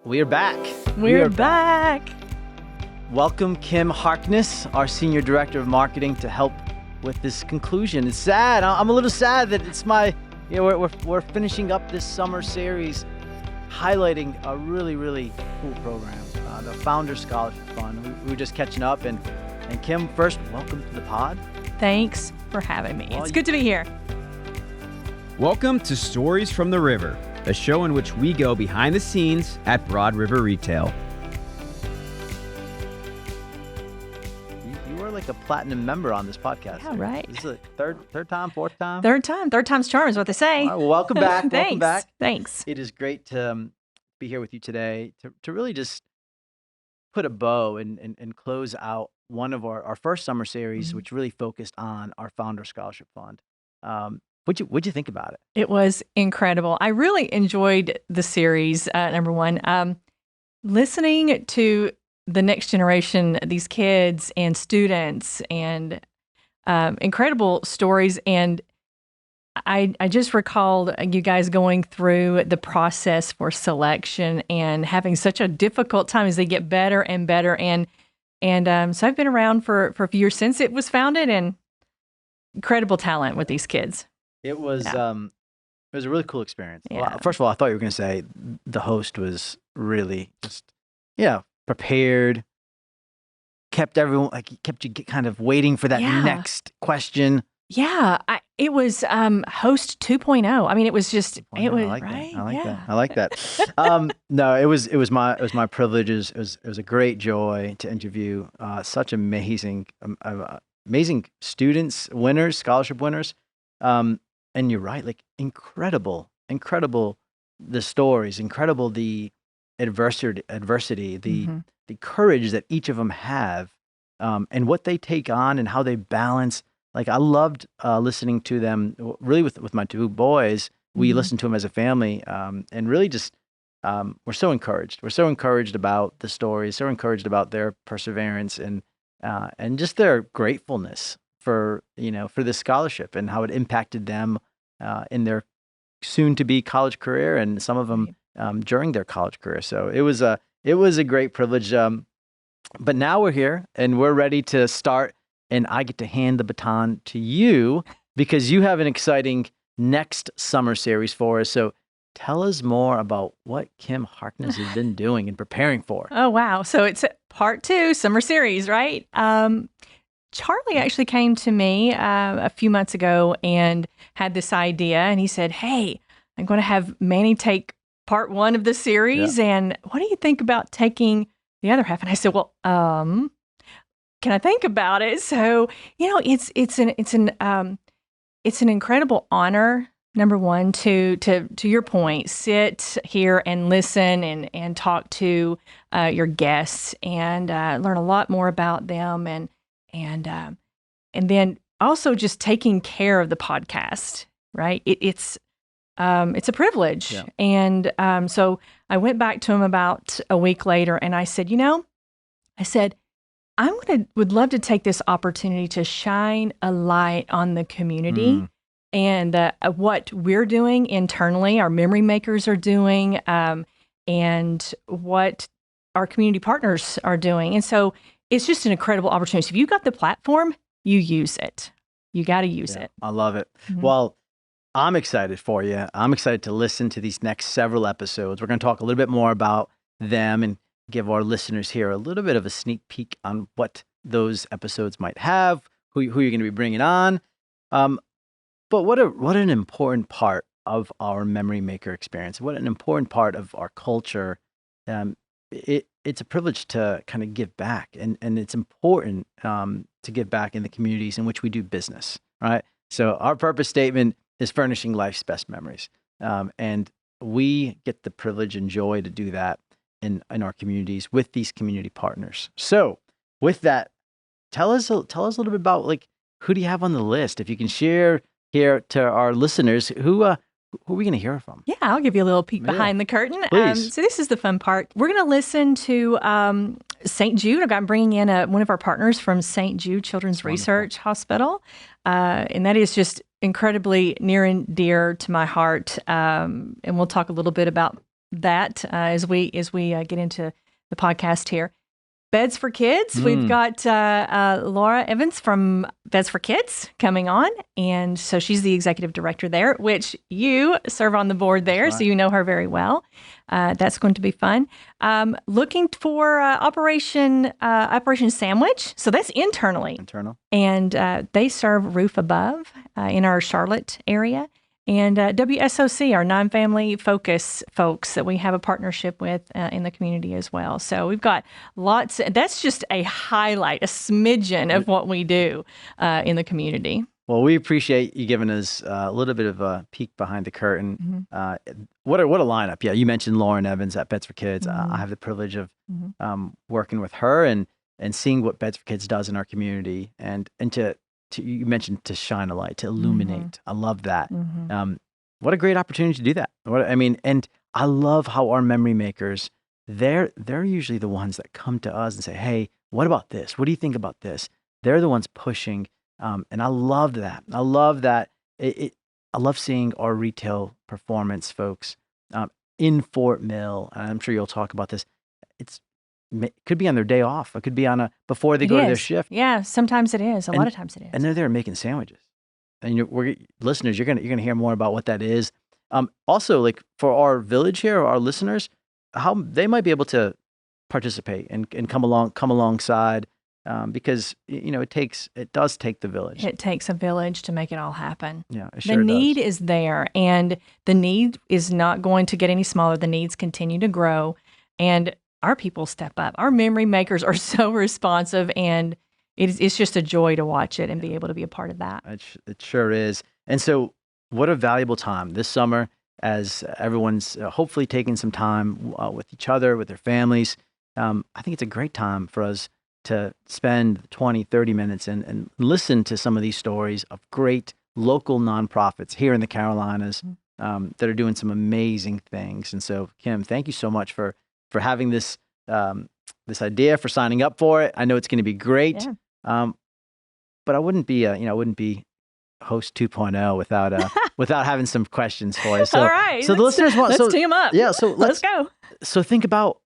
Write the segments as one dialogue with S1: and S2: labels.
S1: We are back.
S2: We're back.
S1: Welcome, Kim Harkness, our Senior Director of Marketing, to help with this conclusion. It's sad. I'm a little sad that it's we're finishing up this summer series highlighting a really, really cool program, the Founder Scholarship Fund. We were just catching up, and Kim, first, welcome to the pod.
S2: Thanks for having me. It's good to be here.
S3: Welcome to Stories from the River, a show in which we go behind the scenes at Broad River Retail.
S1: You are like a platinum member on this podcast.
S2: Yeah, right.
S1: This is the third time, fourth time?
S2: Third time's charm is what they say.
S1: All right, well, welcome back.
S2: Thanks.
S1: Welcome back.
S2: Thanks.
S1: It is great to be here with you today to really just put a bow and close out one of our first summer series, which really focused on our Founder Scholarship Fund. What'd you think about it?
S2: It was incredible. I really enjoyed the series, number one. Listening to the next generation, these kids and students, and incredible stories. And I just recalled you guys going through the process for selection and having such a difficult time as they get better and better. And so I've been around for a few years since it was founded, and incredible talent with these kids.
S1: It was it was a really cool experience.
S2: Yeah.
S1: Well, first of all, I thought you were going to say the host was really just prepared, kept you kind of waiting for that next question.
S2: Yeah, it was host 2.0. I mean, it was just it was right.
S1: I like that. No, it was my privilege. It was a great joy to interview such amazing students, winners, scholarship winners. And you're right, like incredible the stories, incredible the adversity, the courage that each of them have, and what they take on and how they balance. Like I loved listening to them. Really, with my two boys, we listened to them as a family, and really just we're so encouraged. We're so encouraged about the stories, so encouraged about their perseverance and just their gratefulness for this scholarship and how it impacted them in their soon-to-be college career, and some of them during their college career. So it was a great privilege. But now we're here and we're ready to start, and I get to hand the baton to you because you have an exciting next summer series for us. So tell us more about what Kim Harkness has been doing and preparing for.
S2: Oh, wow. So it's part 2, summer series, right? Charlie actually came to me a few months ago and had this idea, and he said, "Hey, I'm going to have Manny take part 1 of the series, and what do you think about taking the other half?" And I said, "Well, can I think about it?" So it's an incredible honor. Number one, to your point, sit here and listen and talk to your guests and learn a lot more about them, and then also just taking care of the podcast, right? It's a privilege. Yeah. And so I went back to him about a week later, and I said, would love to take this opportunity to shine a light on the community and what we're doing internally, our memory makers are doing, and what our community partners are doing. And so it's just an incredible opportunity. So if you've got the platform, you use it. You got to use it.
S1: I love it. Well, I'm excited for you. I'm excited to listen to these next several episodes. We're going to talk a little bit more about them and give our listeners here a little bit of a sneak peek on what those episodes might have, who you're going to be bringing on. But what an important part of our memory maker experience. What an important part of our culture. It's a privilege to kind of give back, and it's important to give back in the communities in which we do business, right? So our purpose statement is furnishing life's best memories, and we get the privilege and joy to do that in our communities with these community partners. So with that, tell us a little bit about, like, who do you have on the list? If you can share here to our listeners, who are we going to hear from?
S2: Yeah, I'll give you a little peek behind the curtain. So this is the fun part. We're going to listen to St. Jude. I'm bringing in one of our partners from St. Jude Children's Research Hospital. And that is just incredibly near and dear to my heart. And we'll talk a little bit about that as we get into the podcast here. Beds for Kids. We've got Laura Evans from Beds for Kids coming on. And so she's the executive director there, which you serve on the board there. Right. So you know her very well. That's going to be fun. Looking for Operation Sandwich. So that's internally. Internal. And they serve Roof Above in our Charlotte area. And WSOC, our non-family focus folks that we have a partnership with in the community as well. So we've got lots. That's just a highlight, a smidgen of what we do in the community.
S1: Well, we appreciate you giving us a little bit of a peek behind the curtain. What a lineup. Yeah, you mentioned Lauren Evans at Beds for Kids. I have the privilege of working with her and seeing what Beds for Kids does in our community and to you mentioned to shine a light, to illuminate. I love that. What a great opportunity to do that. And I love how our memory makers, they're usually the ones that come to us and say, hey, what about this? What do you think about this? They're the ones pushing. And I love that. I love that. I love seeing our retail performance folks in Fort Mill. And I'm sure you'll talk about this. It could be on their day off. It could be on before they go to their shift.
S2: Yeah, sometimes it is. A lot of times it is.
S1: And they're there making sandwiches. And listeners, you're gonna hear more about what that is. Also, like for our village here, our listeners, how they might be able to participate and come alongside, because it does take the village.
S2: It takes a village to make it all happen.
S1: Yeah, it sure
S2: the need
S1: does.
S2: is there, and the need is not going to get any smaller. The needs continue to grow, and our people step up. Our memory makers are so responsive, and it's just a joy to watch it and be able to be a part of that.
S1: It sure is. And so what a valuable time this summer as everyone's hopefully taking some time with each other, with their families. I think it's a great time for us to spend 20, 30 minutes and listen to some of these stories of great local nonprofits here in the Carolinas that are doing some amazing things. And so, Kim, thank you so much for having this this idea, for signing up for it. I know it's going to be great. Yeah. But I wouldn't be host 2.0 without having some questions for you. So,
S2: all right.
S1: So the listeners want.
S2: Let's team up.
S1: Yeah. So
S2: let's go.
S1: So think about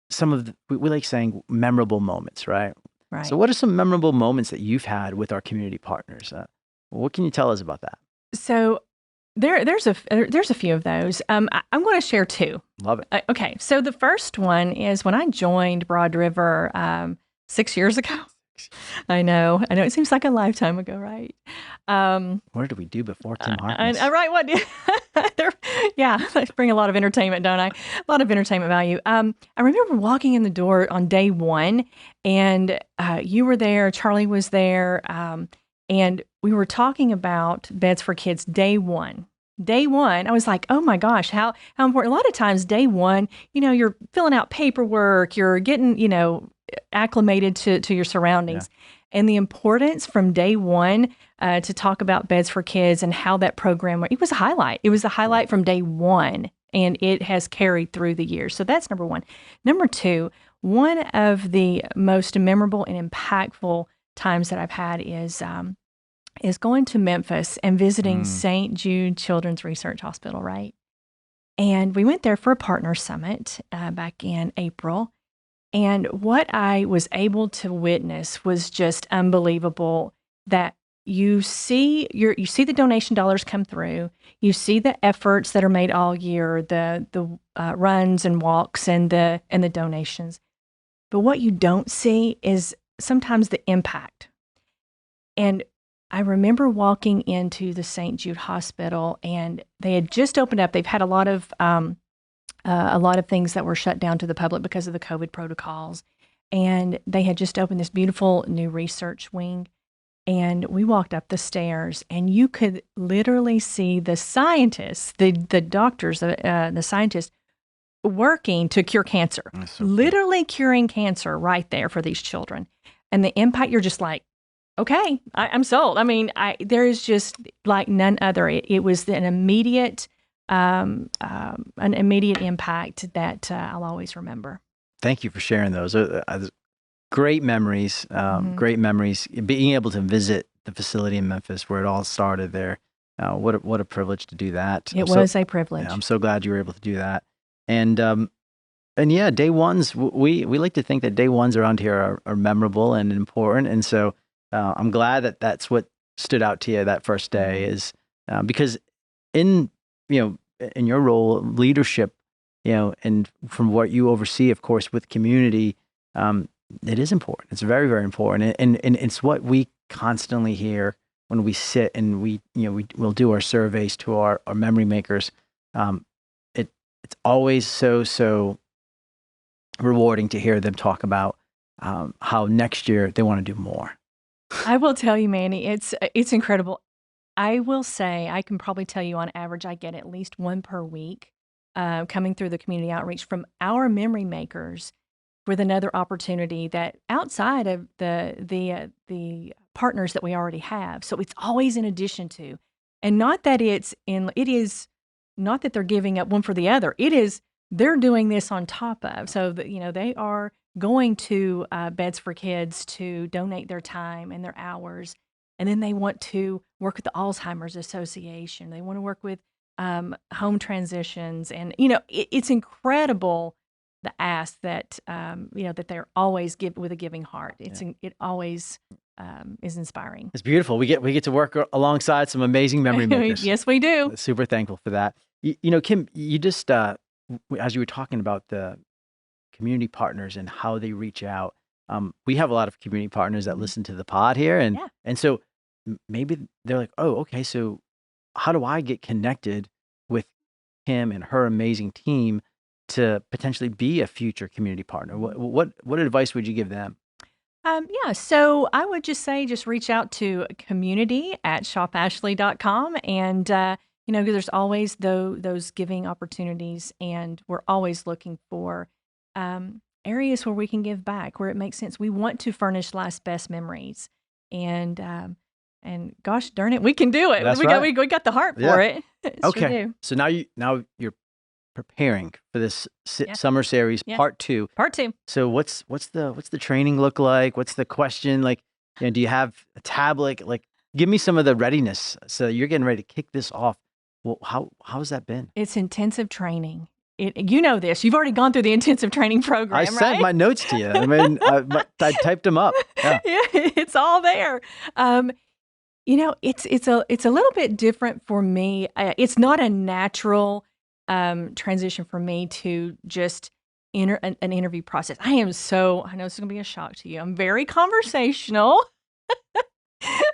S1: some of we like saying memorable moments, right?
S2: Right.
S1: So what are some memorable moments that you've had with our community partners? What can you tell us about that?
S2: So there's a few of those. I'm going to share two.
S1: Love it.
S2: Okay. So the first one is when I joined Broad River 6 years ago. I know. It seems like a lifetime ago, right?
S1: What did we do before Kim Harkness?
S2: Right. What? Yeah, I bring a lot of entertainment, don't I? A lot of entertainment value. I remember walking in the door on day one, and you were there. Charlie was there, and we were talking about Beds for Kids day one. Day one, I was like, oh my gosh, how important. A lot of times, day one, you're filling out paperwork, you're getting, acclimated to your surroundings. Yeah. And the importance from day one to talk about Beds for Kids and how that program, it was a highlight. It was a highlight from day one, and it has carried through the years. So that's number one. Number two, one of the most memorable and impactful times that I've had is going to Memphis and visiting St. Jude Children's Research Hospital, right? And we went there for a partner summit back in April. And what I was able to witness was just unbelievable, that you see the donation dollars come through, you see the efforts that are made all year, the runs and walks and the donations. But what you don't see is sometimes the impact. And I remember walking into the St. Jude Hospital, and they had just opened up. They've had a lot of things that were shut down to the public because of the COVID protocols. And they had just opened this beautiful new research wing. And we walked up the stairs, and you could literally see the scientists, the doctors, the scientists working to cure cancer, literally curing cancer right there for these children. And the impact, you're just like, okay, I'm sold. I mean, there is just like none other. It was an immediate impact that I'll always remember.
S1: Thank you for sharing those. Great memories, great memories. Being able to visit the facility in Memphis where it all started there. What a privilege to do that.
S2: It was a privilege.
S1: Yeah, I'm so glad you were able to do that. And yeah, day ones, we like to think that day ones around here are memorable and important. And so I'm glad that that's what stood out to you that first day is because in, in your role, leadership, and from what you oversee, of course, with community, it is important. It's very, very important. And it's what we constantly hear when we sit and we'll do our surveys to our memory makers. It's always so rewarding to hear them talk about how next year they want to do more.
S2: I will tell you, Manny, it's incredible. I will say I can probably tell you on average I get at least one per week coming through the community outreach from our memory makers with another opportunity that outside of the partners that we already have. So it's always in addition to, and not that it is not that they're giving up one for the other. It is they're doing this on top of. So that, they are going to Beds for Kids to donate their time and their hours. And then they want to work with the Alzheimer's Association. They want to work with home transitions. And, it's incredible the ask that, that they're always give with a giving heart. It always is inspiring.
S1: It's beautiful. We get to work alongside some amazing memory makers.
S2: Yes, we do.
S1: Super thankful for that. Kim, you just, as you were talking about the community partners and how they reach out, we have a lot of community partners that listen to the pod here. And so maybe they're like, oh, okay, so how do I get connected with Kim and her amazing team to potentially be a future community partner? What advice would you give them?
S2: So I would just say, just reach out to community@shopashley.com. And, there's always those giving opportunities, and we're always looking for areas where we can give back, where it makes sense. We want to furnish last best memories, and gosh darn it, we can do it.
S1: That's
S2: we
S1: right.
S2: got the heart for it.
S1: Okay.
S2: Sure do.
S1: So now you're preparing for this summer series part 2.
S2: Part 2.
S1: So what's the training look like? What's the question? Like, do you have a tablet? Like, give me some of the readiness. So you're getting ready to kick this off. Well, how's that been?
S2: It's intensive training. This. You've already gone through the intensive training program,
S1: I
S2: right?
S1: sent my notes to you. I mean, I typed them up. Yeah,
S2: it's all there. It's a little bit different for me. It's not a natural transition for me to just enter an interview process. I know this is going to be a shock to you. I'm very conversational.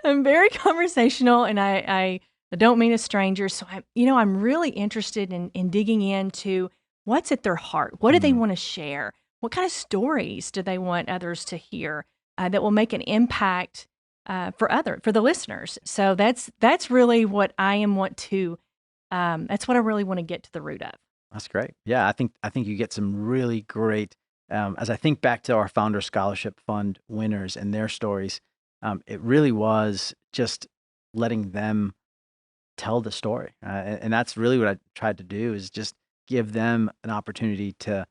S2: I'm very conversational, and I don't mean a stranger. So I'm really interested in digging into what's at their heart. What do they want to share? What kind of stories do they want others to hear that will make an impact for the listeners? So that's really what that's what I really want to get to the root of.
S1: That's great. Yeah, I think you get some really great. As I think back to our Founder Scholarship Fund winners and their stories, it really was just letting them tell the story, and that's really what I tried to do, is just give them an opportunity to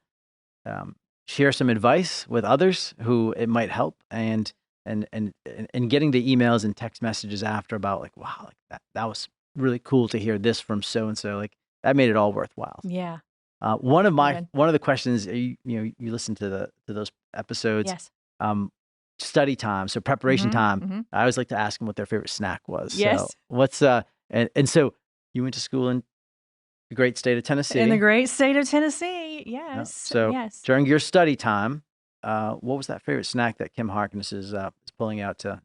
S1: share some advice with others who it might help, and getting the emails and text messages after about like, wow, like that was really cool to hear this from so and so, like that made it all worthwhile.
S2: Yeah.
S1: One of the questions, you listen to those episodes.
S2: Yes.
S1: Study time, so preparation time. I always like to ask them what their favorite snack was.
S2: Yes.
S1: So what's and so you went to school in the great state of Tennessee.
S2: In the great state of Tennessee, yes.
S1: So during your study time, what was that favorite snack that Kim Harkness is pulling out to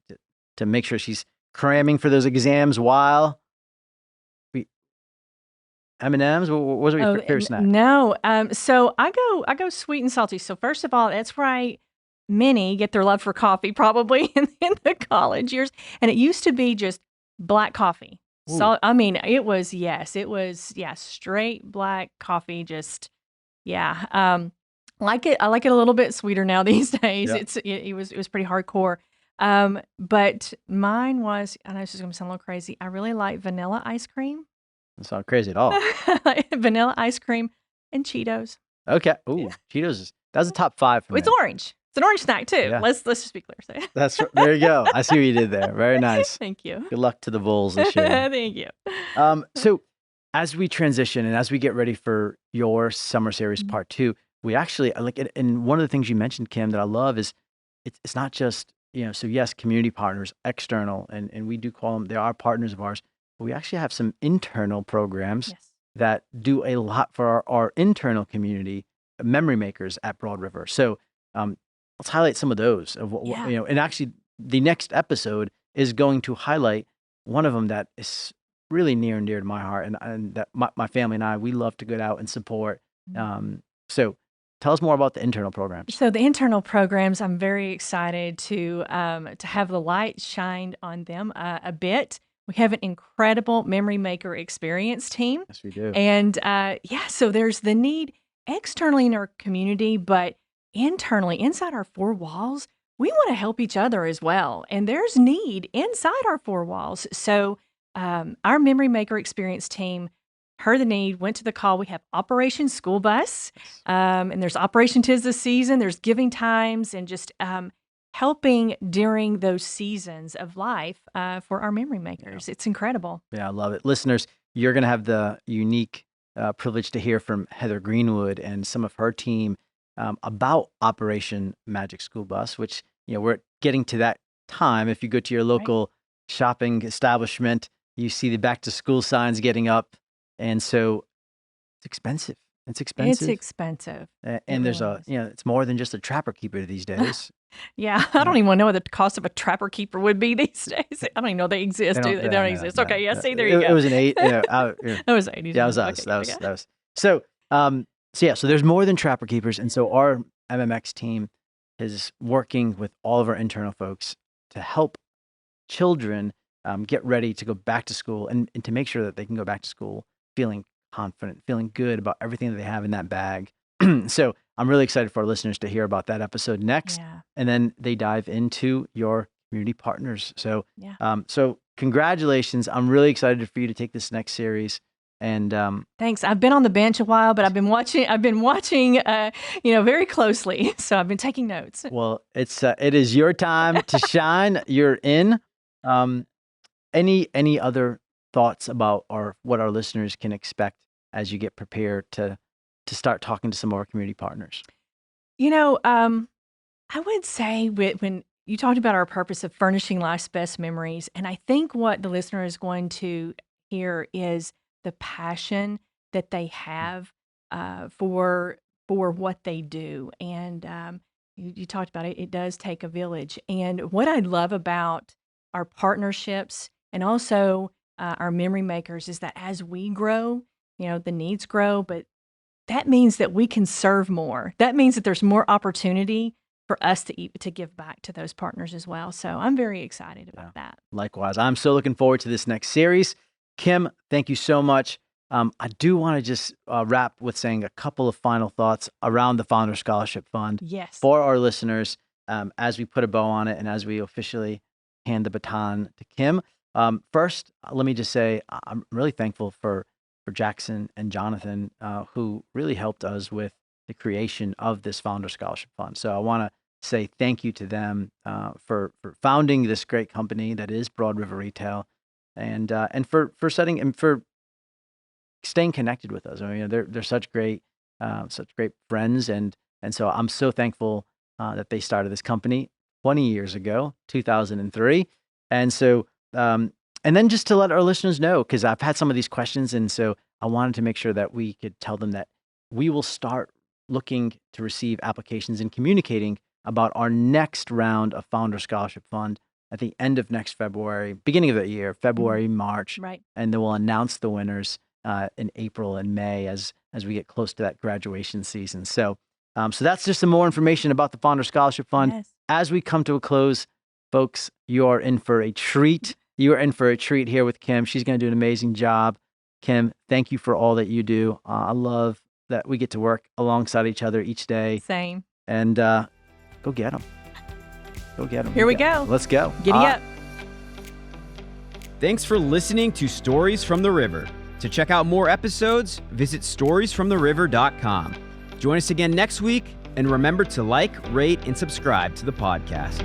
S1: make sure she's cramming for those exams while M&Ms? What was your favorite snack?
S2: No. So I go sweet and salty. So first of all, that's where many get their love for coffee, probably in the college years. And it used to be just black coffee. Ooh. So, I mean, it was straight black coffee. Just, I like it a little bit sweeter now these days. Yeah. It was pretty hardcore. But mine was, I know this is going to sound a little crazy, I really like vanilla ice cream.
S1: That's not crazy at all.
S2: Vanilla ice cream and Cheetos.
S1: Okay. Ooh, Cheetos that's a top 5 for me.
S2: It's orange. It's an orange snack too. Yeah. Let's just be clear.
S1: There you go. I see what you did there. Very nice.
S2: Thank you.
S1: Good luck to the Bulls this year.
S2: Thank you.
S1: So as we transition and as we get ready for your summer series part 2, we actually like it. And one of the things you mentioned, Kim, that I love is it's not just, so yes, community partners, external, and we do call them, they are partners of ours, but we actually have some internal programs
S2: Yes.
S1: that do a lot for our internal community, memory makers at Broad River. So let's highlight some of those of what,
S2: Yeah.
S1: and actually the next episode is going to highlight one of them that is really near and dear to my heart, and that my family and I, we love to go out and support. So tell us more about the internal programs.
S2: So the internal programs, I'm very excited to have the light shined on them a bit. We have an incredible memory maker experience team.
S1: Yes, we do.
S2: And so there's the need externally in our community, but internally inside our four walls, we want to help each other as well. And there's need inside our four walls. So our memory maker experience team heard the need, went to the call. We have Operation School Bus, and there's Operation 'Tis the Season. There's giving times and just helping during those seasons of life for our memory makers. It's incredible.
S1: Yeah, I love it. Listeners, you're going to have the unique privilege to hear from Heather Greenwood and some of her team about Operation Magic School Bus, which, we're getting to that time. If you go to your local shopping establishment, you see the back to school signs getting up. And so it's expensive. It's expensive.
S2: It's expensive.
S1: And there's it's more than just a trapper keeper these days.
S2: Yeah, I don't even know what the cost of a trapper keeper would be these days. I don't even know they exist. They don't exist.
S1: No,
S2: Okay, yeah, see, there you go.
S1: It was an 8.
S2: That was 80s.
S1: Yeah, it was us.
S2: Okay,
S1: That was. So there's more than trapper keepers. And so our MMX team is working with all of our internal folks to help children get ready to go back to school and to make sure that they can go back to school feeling confident, feeling good about everything that they have in that bag. So I'm really excited for our listeners to hear about that episode next.
S2: Yeah.
S1: And then they dive into your community partners. So, so congratulations. I'm really excited for you to take this next series. And
S2: thanks. I've been on the bench a while, but I've been watching, very closely. So I've been taking notes.
S1: Well, it is your time to shine. You're in. Any other thoughts about what our listeners can expect as you get prepared to start talking to some of our community partners?
S2: I would say when you talked about our purpose of furnishing life's best memories, and I think what the listener is going to hear is the passion that they have for what they do. And you talked about it. It does take a village. And what I love about our partnerships and also our memory makers is that as we grow, the needs grow, but that means that we can serve more. That means that there's more opportunity for us to give back to those partners as well. So I'm very excited about that.
S1: Likewise. I'm so looking forward to this next series. Kim, thank you so much. I do want to just wrap with saying a couple of final thoughts around the Founder Scholarship Fund for our listeners as we put a bow on it and as we officially hand the baton to Kim. First, let me just say I'm really thankful for Jackson and Jonathan, who really helped us with the creation of this Founder Scholarship Fund. So I want to say thank you to them for founding this great company that is Broad River Retail, and for setting and for staying connected with us. I mean, they're such great friends, and so I'm so thankful that they started this company 20 years ago, 2003, and so. And then just to let our listeners know, because I've had some of these questions, and so I wanted to make sure that we could tell them that we will start looking to receive applications and communicating about our next round of Founder Scholarship Fund at the end of next February, beginning of the year, February, March.
S2: Right.
S1: And then we'll announce the winners in April and May as we get close to that graduation season. So that's just some more information about the Founder Scholarship Fund.
S2: Yes.
S1: As we come to a close, folks, you are in for a treat. You are in for a treat here with Kim. She's going to do an amazing job. Kim, thank you for all that you do. I love that we get to work alongside each other each day.
S2: Same.
S1: And go get them. Go get them.
S2: Here we go.
S1: Let's go.
S2: Giddy up.
S3: Thanks for listening to Stories from the River. To check out more episodes, visit storiesfromtheriver.com. Join us again next week, and remember to like, rate, and subscribe to the podcast.